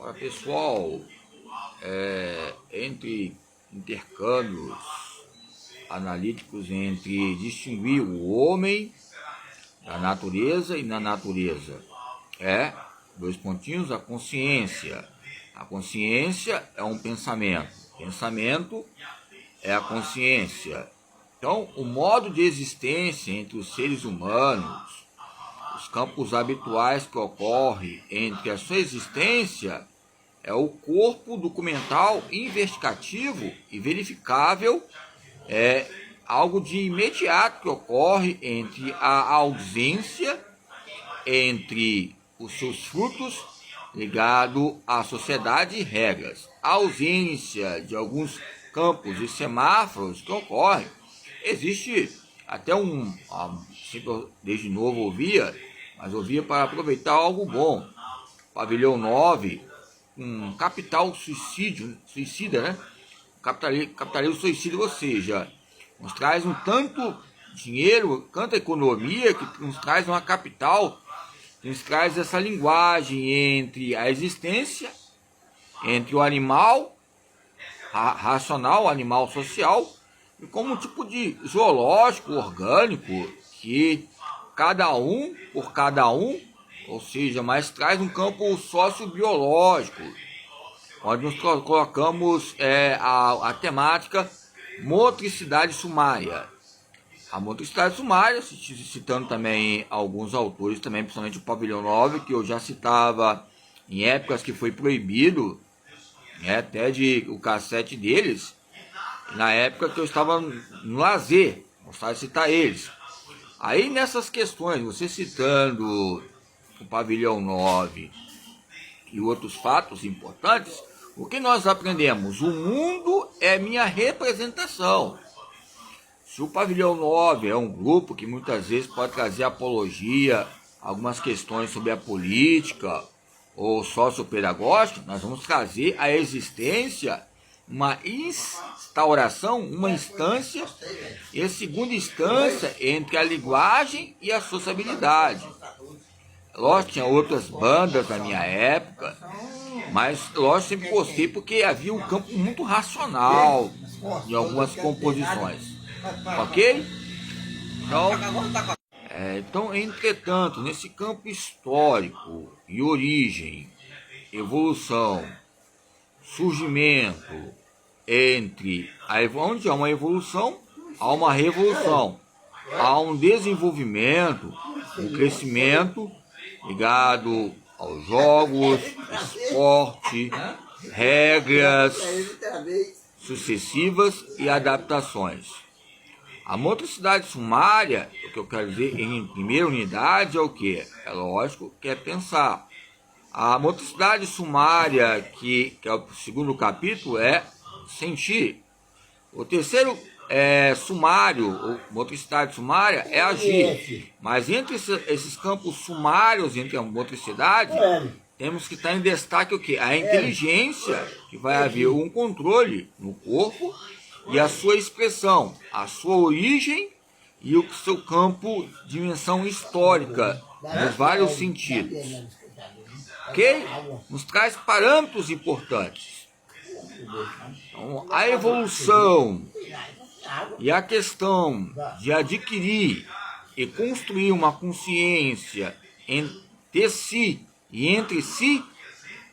Ora, pessoal, entre intercâmbios analíticos entre distinguir o homem da natureza e na natureza, dois pontinhos, a consciência. A consciência é um pensamento, pensamento é a consciência. Então, o modo de existência entre os seres humanos, os campos habituais que ocorrem entre a sua existência, é o corpo documental investigativo e verificável, algo de imediato que ocorre entre a ausência, entre os seus frutos ligado à sociedade e regras, a ausência de alguns campos e semáforos que ocorrem. Existe até desde novo ouvia para aproveitar algo bom. Pavilhão 9, um capital suicida, né? Capitalismo suicida, ou seja, nos traz um tanto dinheiro, tanta economia, que nos traz uma capital, nos traz essa linguagem entre a existência, entre o animal racional, o animal social, e como um tipo de zoológico orgânico, que cada um por cada um, ou seja, mas traz um campo sociobiológico, onde nós colocamos a temática motricidade sumária. A motricidade sumária, citando também alguns autores, também principalmente o Pavilhão 9, que eu já citava em épocas que foi proibido, até o cassete deles, na época que eu estava no lazer, gostava de citar eles. Aí nessas questões, você citando o Pavilhão 9 e outros fatos importantes, o que nós aprendemos? O mundo é minha representação. Se o Pavilhão 9 é um grupo que muitas vezes pode trazer apologia, algumas questões sobre a política ou sociopedagógica, nós vamos trazer a existência, uma instauração, uma instância, e a segunda instância entre a linguagem e a sociabilidade. Lógico, tinha outras bandas na minha época, mas lógico, sempre gostei porque havia um campo muito racional em algumas composições. Ok? Então, entretanto, nesse campo histórico e origem, evolução, surgimento, onde há uma evolução, há uma revolução, há um desenvolvimento, um crescimento ligado aos jogos, esporte, regras sucessivas e adaptações. A motricidade sumária, o que eu quero dizer em primeira unidade, é o que? É lógico que é pensar. A motricidade sumária, que é o segundo capítulo, é sentir. O terceiro sumário, motricidade sumária, é agir. Mas entre esses campos sumários, entre a motricidade, temos que estar em destaque o quê? A inteligência, que vai haver um controle no corpo e a sua expressão, a sua origem e o seu campo, dimensão histórica, nos vários sentidos. Ok? Nos traz parâmetros importantes. Então, a evolução e a questão de adquirir e construir uma consciência entre si e entre si,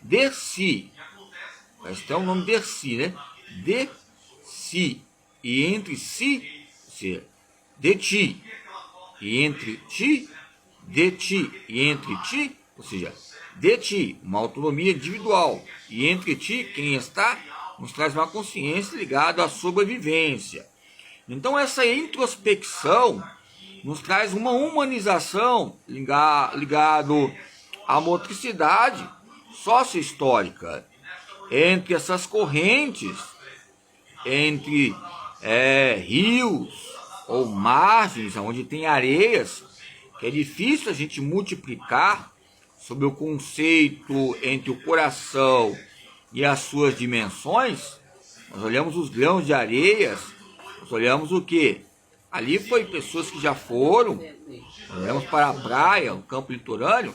de si. Mas tem o nome de si, né? De si e entre si, ou seja, de ti e entre ti, de ti e entre ti, ou seja, de ti, uma autonomia individual, e entre ti, quem está, nos traz uma consciência ligada à sobrevivência. Então essa introspecção nos traz uma humanização ligado à motricidade sócio-histórica, entre essas correntes, entre rios ou margens, onde tem areias, que é difícil a gente multiplicar sobre o conceito entre o coração e as suas dimensões. Nós olhamos os grãos de areias, nós olhamos o que? Ali foi pessoas que já foram, olhamos para a praia, o campo litorâneo,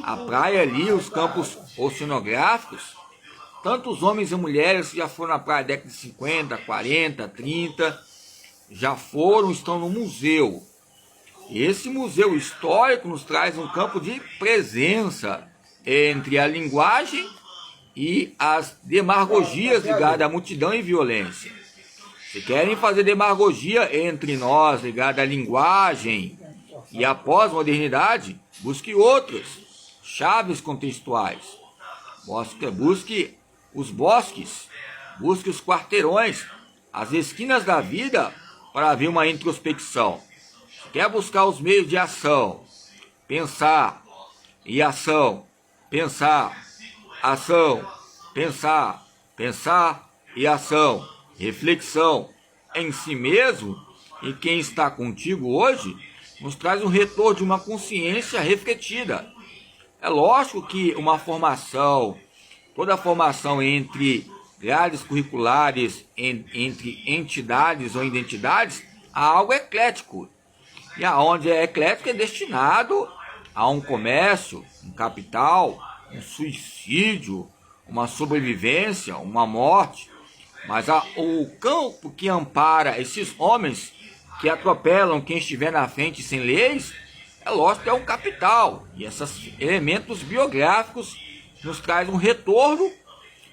A praia ali, os campos oceanográficos, tanto os homens e mulheres que já foram na praia na década de 50, 40, 30, já foram, estão no museu. E esse museu histórico nos traz um campo de presença entre a linguagem e as demagogias ligadas à multidão e violência. Se querem fazer demagogia entre nós ligada à linguagem e à pós-modernidade, busque outras chaves contextuais. Busque os bosques, busque os quarteirões, as esquinas da vida para haver uma introspecção. Se quer buscar os meios de ação, pensar e ação, pensar, ação, pensar, pensar e ação, reflexão em si mesmo e quem está contigo hoje, nos traz um retorno de uma consciência refletida. É lógico que uma formação, toda formação entre grades curriculares, entre entidades ou identidades, há algo eclético. E aonde é eclético é destinado a um comércio, um capital, um suicídio, uma sobrevivência, uma morte. Mas o campo que ampara esses homens que atropelam quem estiver na frente sem leis, é lógico que é um capital. E esses elementos biográficos nos trazem um retorno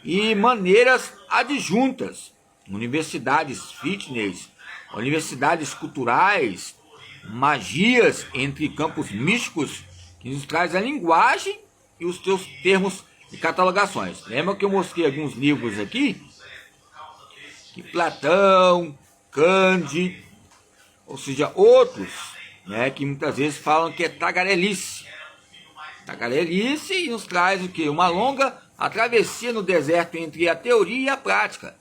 e maneiras adjuntas. Universidades fitness, universidades culturais, magias entre campos místicos, que nos traz a linguagem e os seus termos e catalogações. Lembra que eu mostrei alguns livros aqui? Que Platão, Cândido, ou seja, outros, né, que muitas vezes falam que é tagarelice. Tagarelice nos traz o quê? Uma longa travessia no deserto entre a teoria e a prática.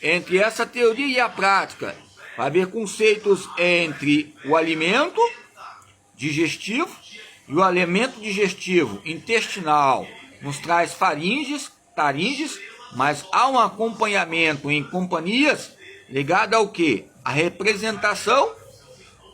Entre essa teoria e a prática, vai haver conceitos entre o alimento digestivo e o alimento digestivo intestinal. Nos traz faringes, taringes, mas há um acompanhamento em companhias ligado ao quê? A representação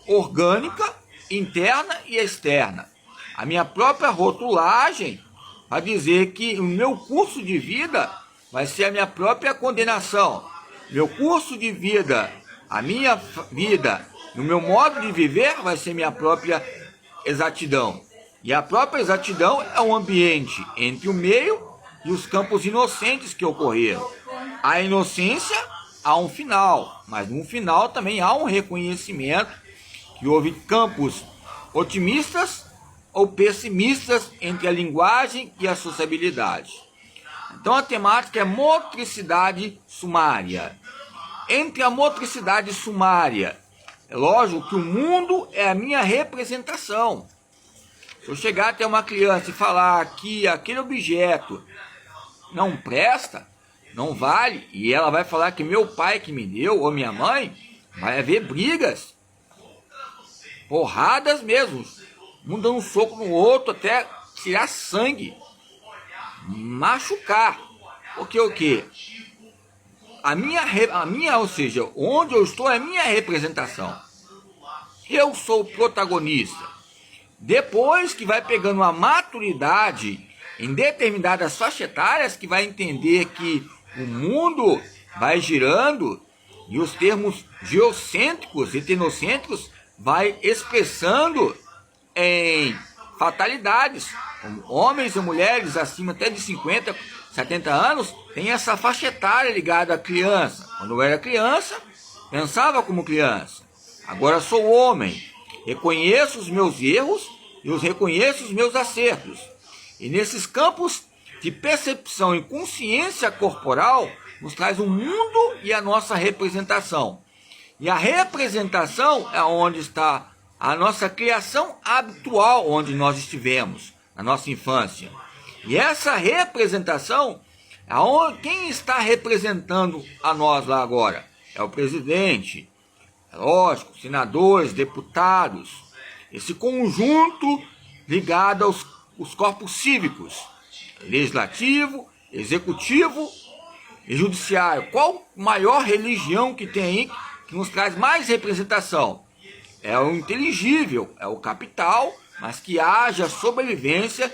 orgânica, interna e externa. A minha própria rotulagem vai dizer que o meu curso de vida vai ser a minha própria condenação. Meu curso de vida, a minha vida, o meu modo de viver vai ser minha própria exatidão. E a própria exatidão é um ambiente entre o meio e os campos inocentes que ocorreram. A inocência há um final, mas no final também há um reconhecimento que houve campos otimistas ou pessimistas entre a linguagem e a sociabilidade. Então a temática é motricidade sumária. Entre a motricidade sumária, é lógico que o mundo é a minha representação. Se eu chegar até uma criança e falar que aquele objeto não presta, não vale, e ela vai falar que meu pai que me deu, ou minha mãe, vai haver brigas, porradas mesmo, um dando um soco no outro até tirar sangue, machucar. Porque o quê? A minha, ou seja, onde eu estou é a minha representação. Eu sou o protagonista. Depois que vai pegando uma maturidade em determinadas faixas etárias, que vai entender que o mundo vai girando e os termos geocêntricos e tenocêntricos vai expressando em fatalidades. Homens e mulheres acima até de 50, 70 anos têm essa faixa etária ligada à criança. Quando eu era criança, pensava como criança. Agora sou homem. Reconheço os meus erros e reconheço os meus acertos. E nesses campos de percepção e consciência corporal, nos traz o mundo e a nossa representação. E a representação é onde está a nossa criação habitual, onde nós estivemos, na nossa infância. E essa representação, quem está representando a nós lá agora? É o presidente, é lógico, senadores, deputados, esse conjunto ligado aos corpos cívicos, legislativo, executivo e judiciário. Qual maior religião que tem aí que nos traz mais representação? É o inteligível, é o capital, mas que haja sobrevivência